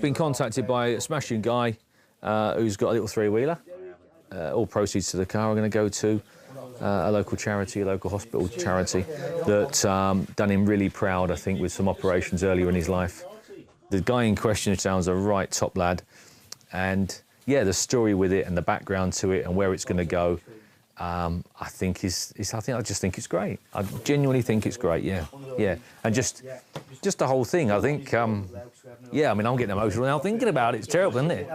been contacted by a smashing guy who's got a little three-wheeler. All proceeds to the car are going to go to a local charity, a local hospital charity that done him really proud, I think, with some operations earlier in his life. The guy in question sounds a right top lad, and yeah, the story with it and the background to it and where it's going to go, I just think it's great. I genuinely think it's great. Yeah, and just the whole thing. I think, yeah, I mean, I'm getting emotional now thinking about it. It's terrible, isn't it?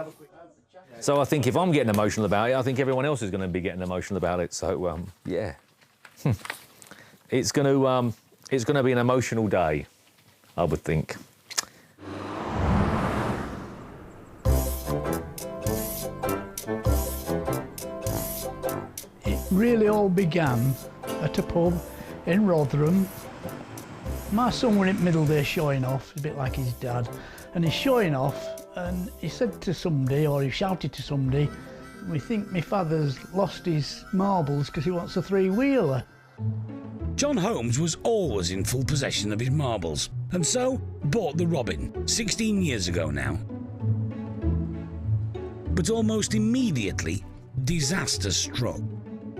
So I think if I'm getting emotional about it, I think everyone else is going to be getting emotional about it. So yeah, it's going to be an emotional day, I would think. It really all began at a pub in Rotherham. My son were in the middle there showing off, a bit like his dad, and he's showing off, and he said to somebody, or he shouted to somebody, "We think my father's lost his marbles because he wants a three-wheeler." John Holmes was always in full possession of his marbles, and so bought the Robin 16 years ago now. But almost immediately, disaster struck.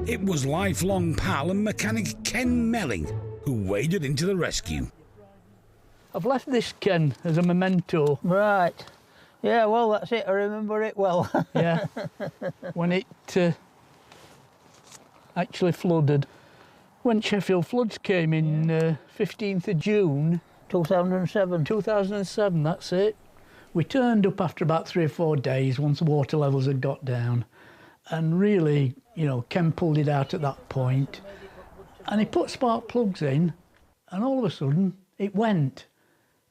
It was lifelong pal and mechanic Ken Melling who waded into the rescue. I've left this, Ken, as a memento. Right. Yeah, well, that's it. I remember it well. Yeah. When it actually flooded. When Sheffield floods came in 15th of June. 2007. 2007, that's it. We turned up after about 3 or 4 days once the water levels had got down. And really, you know, Ken pulled it out at that point. And he put spark plugs in, and all of a sudden, it went.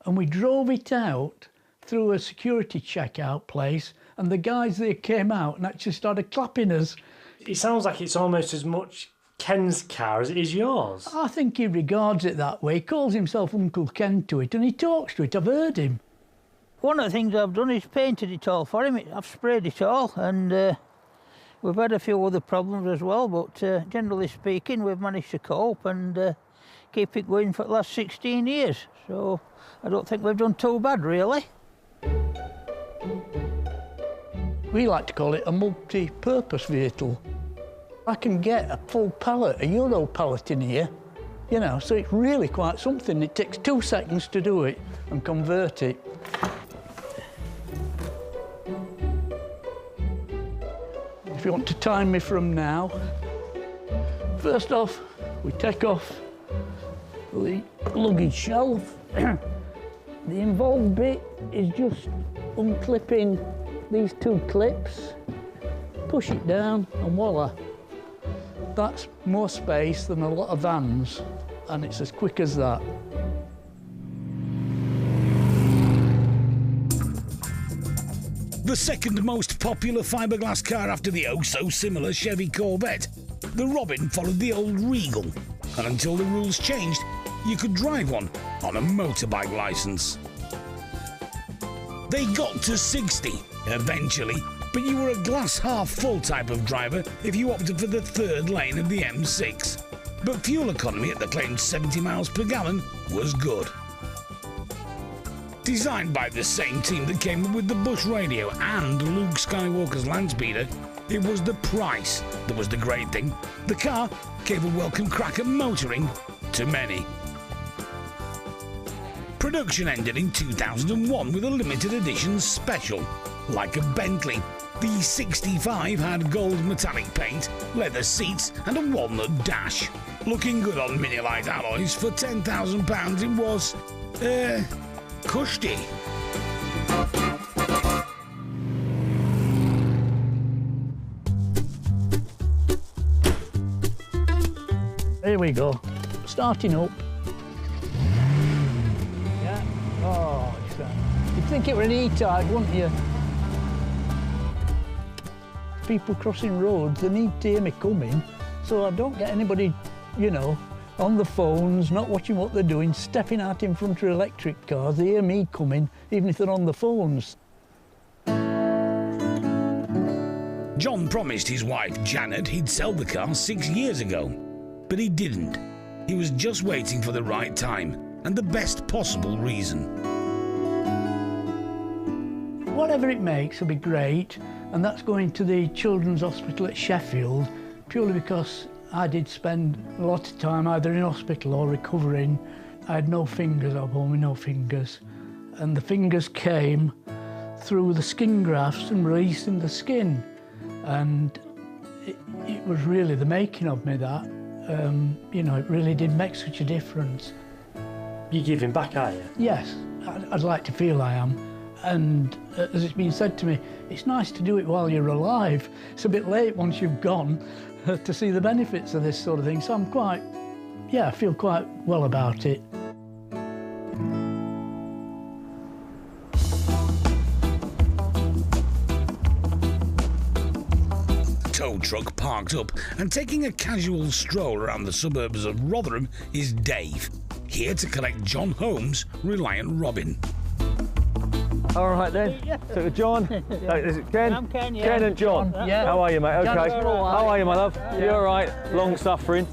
And we drove it out through a security checkout place, and the guys there came out and actually started clapping us. It sounds like it's almost as much Ken's car as it is yours. I think he regards it that way. He calls himself Uncle Ken to it, and he talks to it. I've heard him. One of the things I've done is painted it all for him. I've sprayed it all, and we've had a few other problems as well, but generally speaking, we've managed to cope and keep it going for the last 16 years. So I don't think we've done too bad, really. We like to call it a multi-purpose vehicle. I can get a full pallet, a Euro pallet in here, you know, so it's really quite something. It takes 2 seconds to do it and convert it. If you want to time me from now, first off, we take off the luggage shelf. The involved bit is just unclipping these 2 clips, push it down, and voila. That's more space than a lot of vans, and it's as quick as that. The second most popular fiberglass car after the oh-so-similar Chevy Corvette, the Robin followed the old Regal, and until the rules changed, you could drive one on a motorbike licence. They got to 60 eventually, but you were a glass-half-full type of driver if you opted for the 3rd lane of the M6. But fuel economy at the claimed 70 miles per gallon was good. Designed by the same team that came up with the Bush radio and Luke Skywalker's Landspeeder, it was the price that was the great thing. The car gave a welcome crack at motoring to many. Production ended in 2001 with a limited edition special. Like a Bentley, the 65 had gold metallic paint, leather seats and a walnut dash. Looking good on Mini-Lite alloys, for £10,000 it was, cushy. Here we go, starting up. Yeah, oh, you'd think it were an E-Type, wouldn't you? People crossing roads, they need to hear me coming, so I don't get anybody, you know, on the phones, not watching what they're doing, stepping out in front of electric cars. They hear me coming, even if they're on the phones. John promised his wife, Janet, he'd sell the car 6 years ago, but he didn't. He was just waiting for the right time and the best possible reason. whatever it makes will be great, and that's going to the Children's Hospital at Sheffield, purely because I did spend a lot of time either in hospital or recovering. I had no fingers, I bore me no fingers, and the fingers came through the skin grafts and releasing the skin, and it was really the making of me, that. You know, it really did make such a difference. You're giving back, are you? Yes, I'd like to feel I am. And as it's been said to me, it's nice to do it while you're alive. It's a bit late once you've gone to see the benefits of this sort of thing. So I'm quite, yeah, I feel quite well about it. Tow truck parked up and taking a casual stroll around the suburbs of Rotherham is Dave, here to collect John Holmes' Reliant Robin. All right then. Yeah. So John, is it Ken? I'm Ken, yeah. Ken and John. Yeah. How are you, mate? Okay. John's all right. How are you, my love? You all right? Long suffering.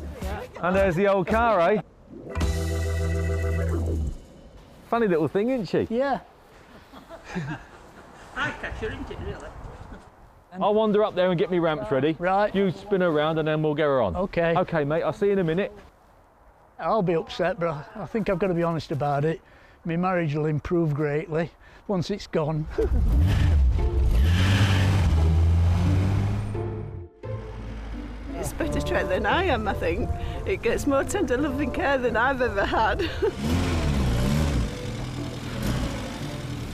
And there's the old car, eh? Funny little thing, isn't she? Yeah. I catch her, isn't it, really? I'll wander up there and get me ramps ready. Right. You spin around and then we'll get her on. Okay. Okay, mate. I'll see you in a minute. I'll be upset, but I think I've got to be honest about it. My marriage will improve greatly once it's gone. It's better trained than I am, I think. It gets more tender loving care than I've ever had.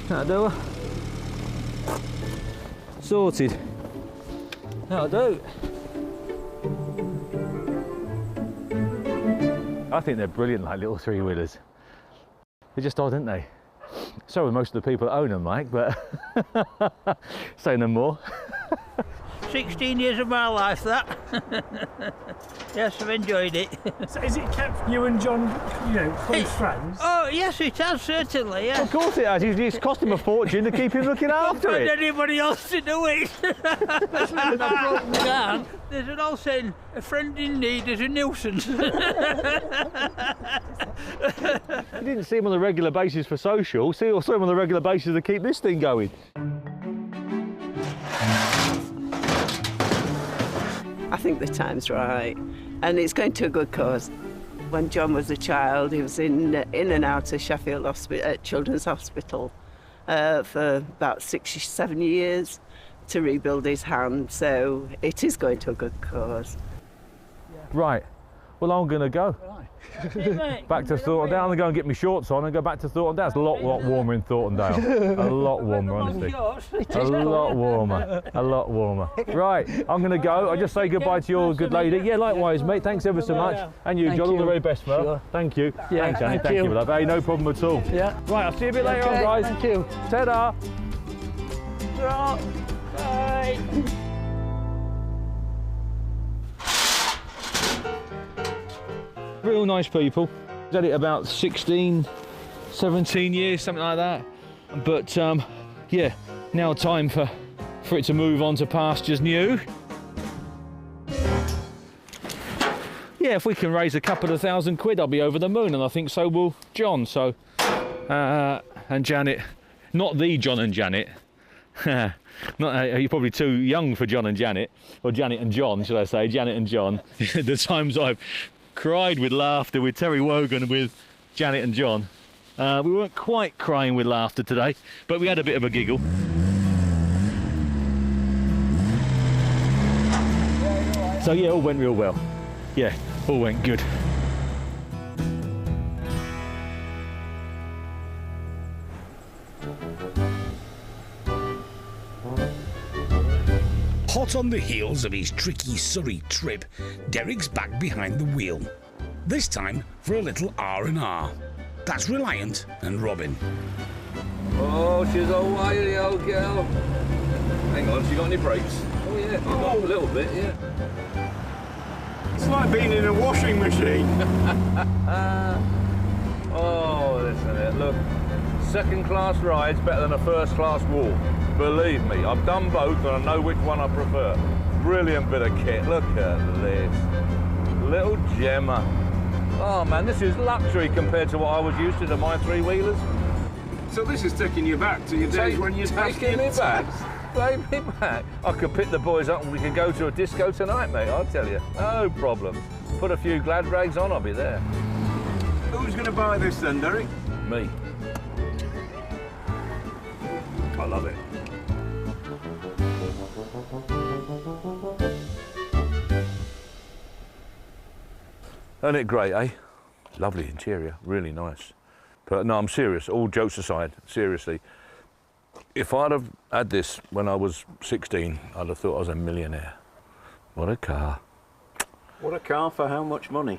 That'll do her. Sorted. That'll do. I think they're brilliant, like little three-wheelers. They're just odd, aren't they? So are most of the people that own them, like, but say no more. 16 years of my life, that. Yes, I've enjoyed it. So has it kept you and John, you know, close friends? Oh, yes, it has, certainly, yes. Of course it has. It's cost him a fortune to keep him looking after Find it. anybody else to do it. Especially when I've broken down. There's an old saying, a friend in need is a nuisance. You didn't see him on a regular basis for social. Saw him on a regular basis to keep this thing going. I think the time's right, and it's going to a good cause. When John was a child, he was in and out of Sheffield Children's Hospital for about 6-7 years to rebuild his hand, so it is going to a good cause. Right. Well, I'm going to go. Right. Back to Thornton Down. I'm going to go and get my shorts on and go back to Thornton Down. It's a lot warmer in Thornton Down. A lot warmer, honestly. A lot warmer. A lot warmer. Right, I'm going to go. I'll just say goodbye to your good lady. Yeah, likewise, mate. Thanks ever so much. And you, Thank John, all you. the very best, mate. Sure. Thank you. Yeah, Thanks, Annie. thank Thank you. you, love. Hey, no problem at all. Yeah. Right, I'll see you a bit later Okay, on, guys. Thank you. Ta-da. Bye. Real nice people. Did it about 16, 17 years, something like that. But yeah, now time for it to move on to pastures new. Yeah, if we can raise a couple of £1,000, I'll be over the moon, and I think so will John. So, and Janet, not the John and Janet. Not, you're probably too young for John and Janet, or Janet and John, should I say? Janet and John. The times I've cried with laughter with Terry Wogan with Janet and John. We weren't quite crying with laughter today, but we had a bit of a giggle. So yeah, all went real well. Yeah, all went good. Hot on the heels of his tricky Surrey trip, Derek's back behind the wheel. This time for a little R&R. That's Reliant and Robin. Oh, she's all wiry, old girl. Hang on, she got any brakes? Oh yeah, oh, a little bit, yeah. It's like being in a washing machine. Oh, listen it, look. Second class ride's better than a first class walk. Believe me, I've done both and I know which one I prefer. Brilliant bit of kit, look at this. Little gemmer. Oh man, this is luxury compared to what I was used to my three-wheelers. So this is taking you back to your days when you'd have taking me back. Take me back. I could pick the boys up and we could go to a disco tonight, mate, I'll tell you. No problem. Put a few glad rags on, I'll be there. Who's going to buy this then, Derek? Me. I love it. Isn't it great, eh? Lovely interior, really nice. But no, I'm serious, all jokes aside, seriously. If I'd have had this when I was 16, I'd have thought I was a millionaire. What a car. What a car for how much money?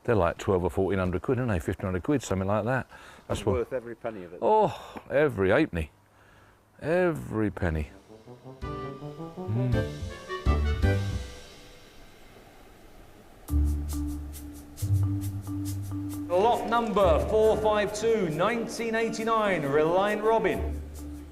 They're like 12 or 1400 quid, aren't they? 1500 quid, something like that. That's what. Worth every penny of it. Oh, every halfpenny. Every penny. Lot number 452, 1989, Reliant Robin.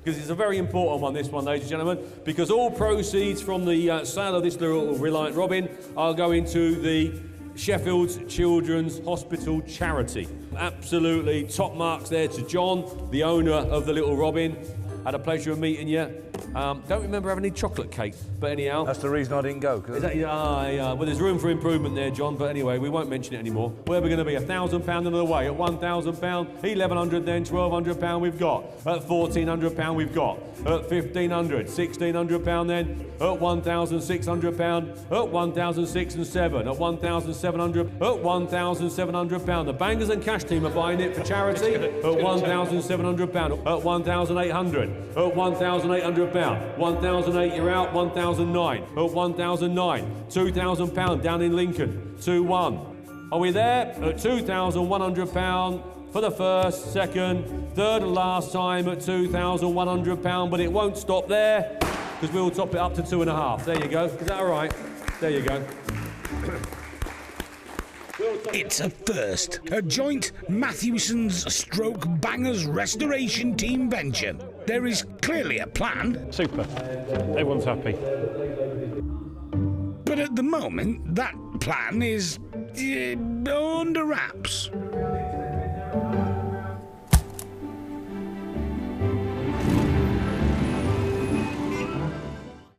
Because it's a very important one, this one, ladies and gentlemen, because all proceeds from the sale of this little Reliant Robin are going to the Sheffield's Children's Hospital charity. Absolutely top marks there to John, the owner of the little Robin. Had a pleasure of meeting you. Don't remember having any chocolate cake, but anyhow. That's the reason I didn't go. Is that, well, there's room for improvement there, John, but anyway, we won't mention it anymore. Where are we going to be? £1,000 another way. At £1,000, £1,100 then, £1,200 we've got. At £1,400 we've got. At £1,500, £1,600 then. At £1,600. At £1,600 and £7. At £1,700. At £1,700. The Bangers and Cash team are buying it for charity. At £1,700. At £1,800. At £1,800. 1,008, you're out. 1,009. At 1,009. £2,000 down in Lincoln. 2-1. Are we there? At £2,100 for the first, second, third and last time at £2,100, but it won't stop there because we'll top it up to 2.5. There you go. Is that all right? There you go. It's a first, a joint Matthewson's stroke Bangers restoration team venture. There is clearly a plan. Super. Everyone's happy. But at the moment, that plan is under wraps.